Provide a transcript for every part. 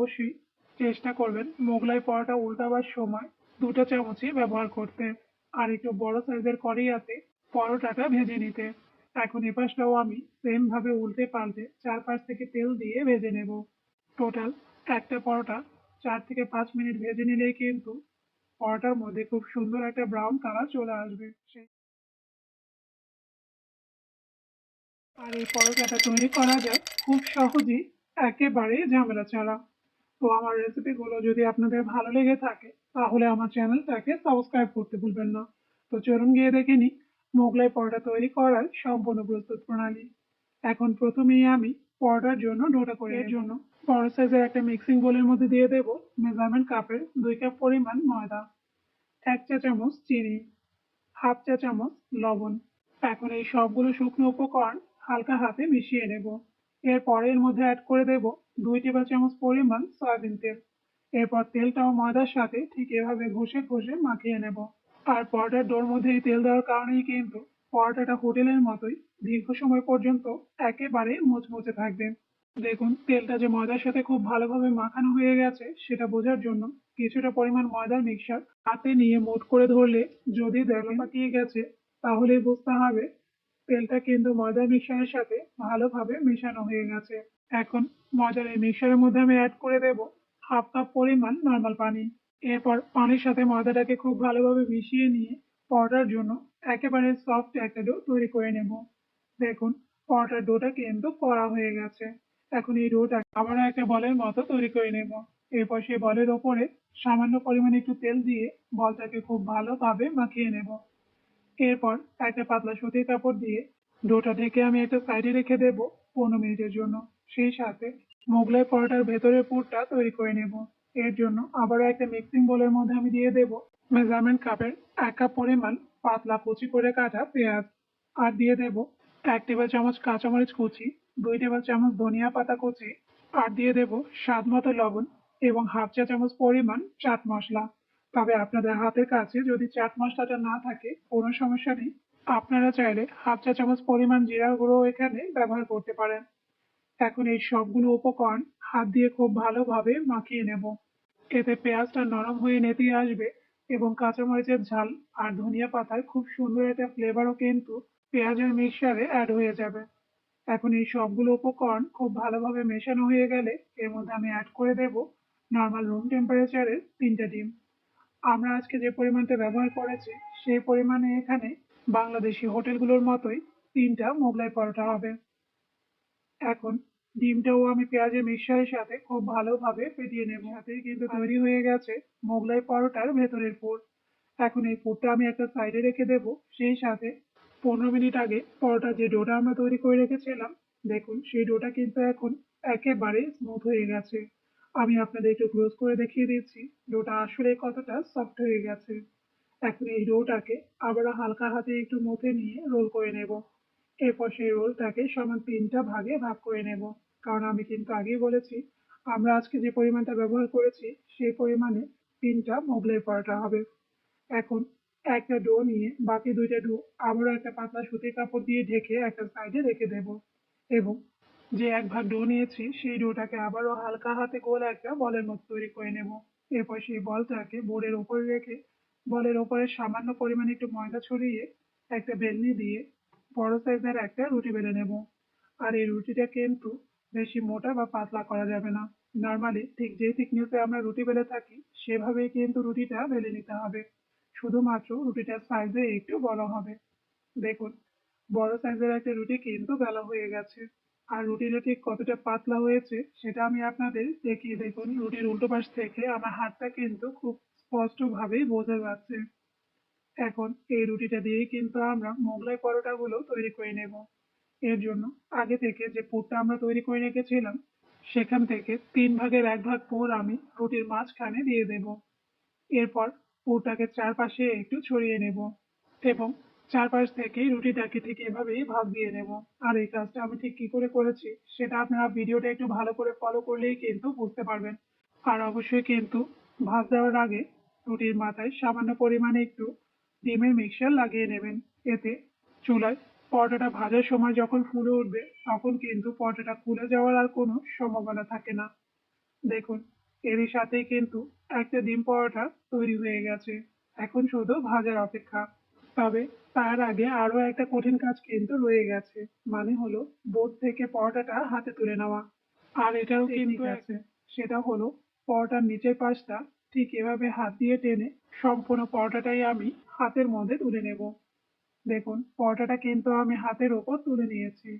অবশ্যই চেষ্টা করবেন মোগলাই পরোটা উল্টাবার সময় 2 চামচই ব্যবহার করতে। আর একটু বড় সাইজের কড়াইতে পরোটাটা ভেজে নিতে। এখন এপাশটাও আমি সেম ভাবে উল্টে পাল্টে 4-5 থেকে তেল দিয়ে ভেজে নেব। টোটাল একটা পরোটা 4 থেকে 5 মিনিট ভেজে নিলেই কিন্তু পরোটার মধ্যে খুব সুন্দর একটা ব্রাউন কালার চলে আসবে। আর এই পরোটাটা তৈরি করা যায় খুব সহজেই, একেবারে ঝামেলা ছাড়া। তো আমার রেসিপিগুলো যদি আপনাদের ভালো লেগে থাকে তাহলে আমার চ্যানেলটাকে সাবস্ক্রাইব করতে ভুলবেন না। তো চলুন গিয়ে দেখে নিই মোগলাই পরোটা তৈরি করার সম্পূর্ণ প্রস্তুত প্রণালী। এখন প্রথমেই আমি পরোটার জন্য ডোটা করে এর জন্য বড় সাইজের একটা মিক্সিং বোলের মধ্যে দিয়ে দেব মেজারমেন্ট কাপের 2 কাপ পরিমাণ ময়দা, 1 চা চামচ চিনি, হাফ চা চামচ লবণ। এখন এই সবগুলো শুকনো উপকরণ হালকা হাতে মিশিয়ে নেব। এরপর এর মধ্যে অ্যাড করে দেব 2 টেবিল চামচ পরিমাণ সয়াবিন তেল। এরপর তেলটাও ময়দার সাথে ঠিক এভাবে ঘষে ঘষে মাখিয়ে নেব। আর পরোটার ডোর মধ্যে এই তেল দেওয়ার কারণেই কিন্তু পরোটাটা হোটেলের মতোই দীর্ঘ সময় পর্যন্ত একেবারে মুচমুচে থাকবে। দেখুন তেলটা যে ময়দার সাথে খুব ভালোভাবে মাখানো হয়ে গেছে সেটা বোঝার জন্য কিছুটা পরিমাণ ময়দার মিক্সচার হাতে নিয়ে মুঠ করে ধরলে যদি দেখেন পাকিয়ে গেছে তাহলে বুঝতে হবে তেলটা কিন্তু ময়দার মিক্সচারের সাথে ভালোভাবে মেশানো হয়ে গেছে। এখন ময়দার এই মিক্সচারের মধ্যে আমি অ্যাড করে দেব হাফ কাপ পরিমাণ নর্মাল পানি। এরপর পানির সাথে ময়দাটাকে খুব ভালোভাবে মিশিয়ে নিয়ে পরোটার জন্য একেবারে সফট একটা ডো তৈরি করে নেব। দেখুন পরোটার ডোটা কিন্তু করা হয়ে গেছে। এখন এই ডোটা আবারও একটা বলের মতো তৈরি করে নেব। এরপর সেই বলের ওপরে সামান্য পরিমাণে একটু তেল দিয়ে বলটাকে খুব ভালোভাবে মাখিয়ে নেব। এরপর একটা পাতলা সুতির কাপড় দিয়ে ডোটা ঢেকে আমি একটা সাইডে রেখে দেব 15 মিনিটের জন্য। সেই সাথে মোগলাই পরোটার ভেতরের পুরটা তৈরি করে নেব। এর জন্য আবারও একটা মিক্সিং বোলের মধ্যে আমি দিয়ে দেব মেজারমেন্ট কাপের 1 কাপ পরিমাণ পাতলা কুচি করে কাটা পেঁয়াজ। আর দিয়ে দেব 1 টেবিল চামচ কাঁচামরিচ কুচি, 2 টেবিল চামচ ধনিয়া পাতা কুচি, আর দিয়ে দেব স্বাদ মতো লবণ এবং হাফ চা চামচ পরিমাণ চাট মশলা। তবে আপনাদের হাতের কাছে যদি চাট মশলাটা না থাকে কোনো সমস্যা নেই, আপনারা চাইলে হাফ চা চামচ পরিমাণ জিরার গুঁড়ো এখানে ব্যবহার করতে পারেন। এখন এই সবগুলো উপকরণ হাত দিয়ে খুব ভালোভাবে মাখিয়ে নেব। এতে পেঁয়াজটা নরম হয়ে নেতিয়ে আসবে এবং কাঁচামরিচের ঝাল আর ধনিয়া পাতার খুব সুন্দর একটা ফ্লেভারও কিন্তু পেঁয়াজের মিক্সচারে অ্যাড হয়ে যাবে। এখন এই সবগুলো উপকরণ খুব ভালোভাবে মেশানো হয়ে গেলে এর মধ্যে আমি অ্যাড করে দেব নর্মাল রুম টেম্পারেচারের 3টে ডিম। আমরা আজকে যে পরিমাণটা ব্যবহার করেছি সেই পরিমাণে এখানে বাংলাদেশি হোটেলগুলোর মতোই 3টা মোগলাই পরোটা হবে। এখন ডিমটাও আমি পেঁয়াজের মিক্সচারের সাথে খুব ভালোভাবে ফেটিয়ে নেব। সাথেই কিন্তু তৈরি হয়ে গেছে মোগলাই পরোটার ভেতরের পুর। এখন এই পুরটা আমি একটা সাইডে রেখে দেব। সেই সাথে 15 মিনিট আগে পরোটার যে ডোটা আমরা তৈরি করে রেখেছিলাম, দেখুন সেই ডোটা কিন্তু এখন একেবারে স্মুথ হয়ে গেছে। আমি আপনাদের একটু ক্লোজ করে দেখিয়ে দিচ্ছি ডোটা আসলে কতটা সফট হয়ে গেছে। এখন এই ডোটাকে আবারও হালকা হাতে একটু মুথে নিয়ে রোল করে নেব। এরপর সেই রোলটাকে সমান 3টা ভাগে ভাগ করে নেব। কারণ আমি কিন্তু আগেই বলেছি আমরা আজকে যে পরিমাণটা ব্যবহার করেছি সেই পরিমাণে 3টা মোগলাই পরোটা হবে। এখন একটা ডো নিয়ে বাকি 2টা ডো আবারও একটা পাতলা সুতির কাপড় দিয়ে ঢেকে একটা সাইডে রেখে দেব এবং যে 1 ভাগ ডো নিয়েছি সেই ডোটাকে আবারও হালকা হাতে গোল একটা বলের মতো তৈরি করে নেব। এরপর সেই বলটাকে বোর্ডের উপরে রেখে বলের ওপরে সামান্য পরিমাণে একটু ময়দা ছড়িয়ে একটা বেলনি দিয়ে বড় সাইজের একটা রুটি বেলে নেব। আর এই রুটিটা কিন্তু বেশি মোটা বা পাতলা করা যাবে না। নর্মালি ঠিক যে থিকনেসে আমরা রুটি বেলে থাকি সেভাবেই কিন্তু রুটিটা বেলে নিতে হবে। শুধুমাত্র রুটিটার সাইজে একটু বড় হবে। দেখুন বড় সাইজের একটা রুটি কিন্তু বেলা হয়ে গেছে। আর রুটিটা ঠিক কতটা পাতলা হয়েছে সেটা আমি আপনাদের দেখিয়ে দেখুন রুটির উল্টো পাশ থেকে আমার হাতটা কিন্তু খুব স্পষ্টভাবেই বোঝা যাচ্ছে। এখন এই রুটিটা দিয়েই কিন্তু আমরা মোগলাই পরোটাগুলো তৈরি করে নেব। এর জন্য আগে থেকে যে পুরটা আমরা তৈরি করে রেখেছিলাম সেখান থেকে 3 ভাগের 1 ভাগ পুর আমি রুটির মাঝখানে দিয়ে দেব। এরপর পুরটাকে চারপাশে একটু ছড়িয়ে নেব এবং চারপাশ থেকেই রুটিটাকে ঠিক এভাবেই ভাগ দিয়ে নেব। আর এই কাজটা আমি ঠিক কি করে করেছি সেটা আপনারা ভিডিওটা একটু ভালো করে ফলো করলেই কিন্তু বুঝতে পারবেন। আর অবশ্যই কিন্তু ভাজ দেওয়ার আগে রুটির মাথায় সামান্য পরিমাণে একটু ডিমের মিক্সচার লাগিয়ে নেবেন। এতে চুলায় পরোটাটা ভাজার সময় যখন ফুলে উঠবে তখন কিন্তু পরোটাটা খুলে যাওয়ার আর কোনো সম্ভাবনা থাকে না। দেখুন এরই সাথেই কিন্তু একটা ডিম পরোটা তৈরি হয়ে গেছে। এখন শুধু ভাজার অপেক্ষা। তবে তার আগে আরো একটা কঠিন কাজ কিন্তু রয়ে গেছে, মানে হলো বোর্ড থেকে পরোটাটা হাতে তুলে নেওয়া। আর এটাও কিন্তু আছে, সেটা হলো পরোটার নিচের পাশটা ঠিক এভাবে হাত দিয়ে টেনে সম্পূর্ণ পরোটাটাই আমি হাতের মধ্যে তুলে নেব। দেখুন পরোটাটা কিন্তু আমি হাতের ওপর তুলে নিয়েছি।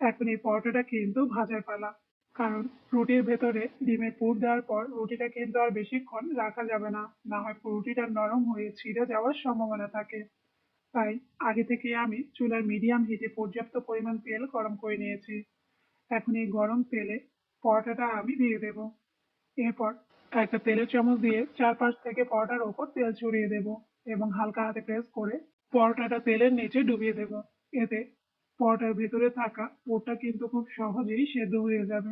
এখন এই পরোটাটা কিন্তু ভাজার পালা। কারণ রুটির ভেতরে ডিমের পুর দেওয়ার পর রুটিটা কিন্তু আর বেশিক্ষণ রাখা যাবে না, না হয় রুটিটা নরম হয়ে ছিঁড়ে যাওয়ার সম্ভাবনা থাকে। তাই আগে থেকে আমি চুলার মিডিয়াম হিটে পর্যাপ্ত পরিমাণ তেল গরম করে নিয়েছি। এখন এই গরম তেলে পরোটাটা আমি দিয়ে দেব। এরপর একটা তেলের চামচ দিয়ে চারপাশ থেকে পরোটার ওপর তেল ছড়িয়ে দেব এবং হালকা হাতে প্রেস করে পরোটাটা তেলের নিচে ডুবিয়ে দেব। এতে পরোটার ভেতরে থাকা পুরটা কিন্তু খুব সহজেই সেদ্ধ হয়ে যাবে।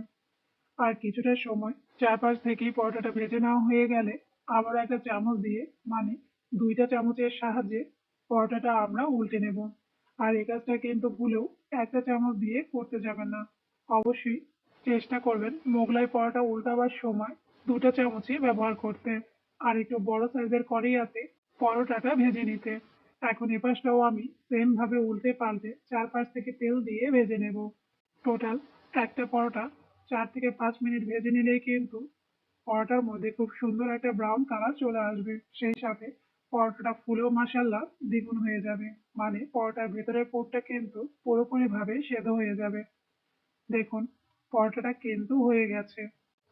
আর কিছুটা সময় চারপাশ থেকেই পরোটাটা ভেজে নেওয়া হয়ে গেলে আবার একটা চামচ দিয়ে, মানে দুইটা চামচের সাহায্যে পরোটাটা আমরা উল্টে নেব। আর এই কাজটা কিন্তু ভুলেও একটা চামচ দিয়ে করতে যাবেন না। অবশ্যই চেষ্টা করবেন মোগলাই পরোটা উল্টাবার সময় দুটো চামচই ব্যবহার করতে। আর একটু বড় সাইজের কড়াইয়াতে পরোটাটা ভেজে নিতে। এখন এপাশটাও আমি সেম ভাবে উল্টে পাল্টে চারপাশ থেকে তেল দিয়ে ভেজে নেব। টোটাল একটা পরোটা 4 থেকে 5 মিনিট ভেজে নিলেই কিন্তু পরোটার মধ্যে খুব সুন্দর একটা ব্রাউন কালার চলে আসবে। সেই সাথে পরোটাটা ফুলেও মাসাল্লাহ দ্বিগুণ হয়ে যাবে, মানে পরোটার ভেতরের পুরটা কিন্তু পুরোপুরি ভাবে সেদ্ধ হয়ে যাবে। দেখুন পরোটাটা কিন্তু হয়ে গেছে।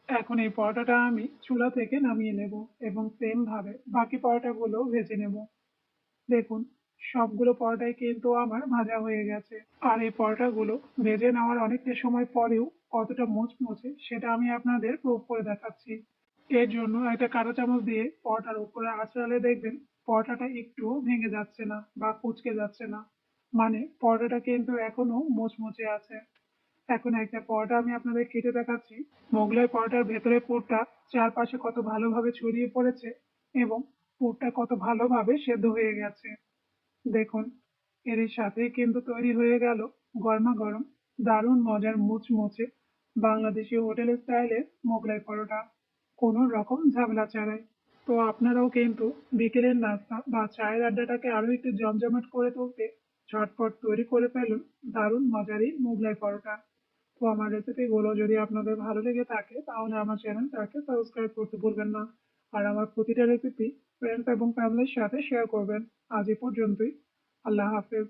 এখন এই পরোটাটা আমি চুলা থেকে নামিয়ে নেব এবং সেম ভাবে বাকি পরোটাগুলো ভেজে নেব। দেখুন সবগুলো পরোটাই কিন্তু আমার ভাজা হয়ে গেছে। আর এই পরোটাগুলো ভেজে নেওয়ার অনেকটা সময় পরেও কতটা মুচমুচে সেটা আমি আপনাদের প্রুভ করে দেখাচ্ছি। এর জন্য একটা কাঁটা চামচ দিয়ে পরোটার উপরে আঁচড়ালে দেখবেন পরোটাটা একটুও ভেঙে যাচ্ছে না বা কুঁচকে যাচ্ছে না, মানে পরোটাটা কিন্তু এখনো মুচমুচে আছে। এখন একটা পরোটা আমি আপনাদের কেটে দেখাচ্ছি। মোগলাই পরোটার ভেতরে পুরটা চারপাশে কত ভালোভাবে ছড়িয়ে পড়েছে এবং পুরটা কত ভালোভাবে সেদ্ধ হয়ে গেছে। দেখুন এর সাথে কিন্তু তৈরি হয়ে গেল গরমা গরম দারুণ মজার মুচমুচে বাংলাদেশি হোটেল স্টাইলের মোগলাই পরোটা, কোনো রকম ঝামেলা ছাড়াই। তো আপনারাও কিন্তু বিকেলের নাস্তা বা চায়ের আড্ডাটাকে আরো একটু জমজমাট করে তুলতে ঝটপট তৈরি করে ফেলুন দারুণ মজার এই মোগলাই পরোটা। তো আমার রেসিপিগুলো যদি আপনাদের ভালো লেগে থাকে তাহলে আমার চ্যানেলটাকে সাবস্ক্রাইব করতে ভুলবেন না। আর আমার প্রতিটা রেসিপি ফ্রেন্ডস এবং ফ্যামিলির সাথে শেয়ার করবেন। আজ এ পর্যন্তই। আল্লাহ হাফেজ।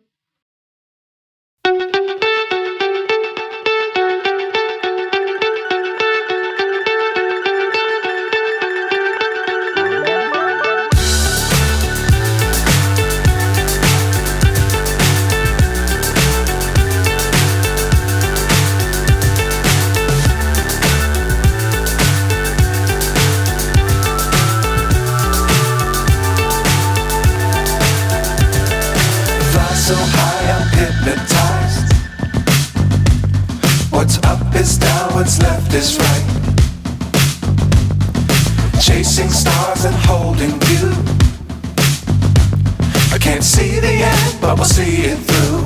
Fly so high, I'm hypnotized. What's up is down, what's left is right. Chasing stars and holding you. I can't see the end, but we'll see it through.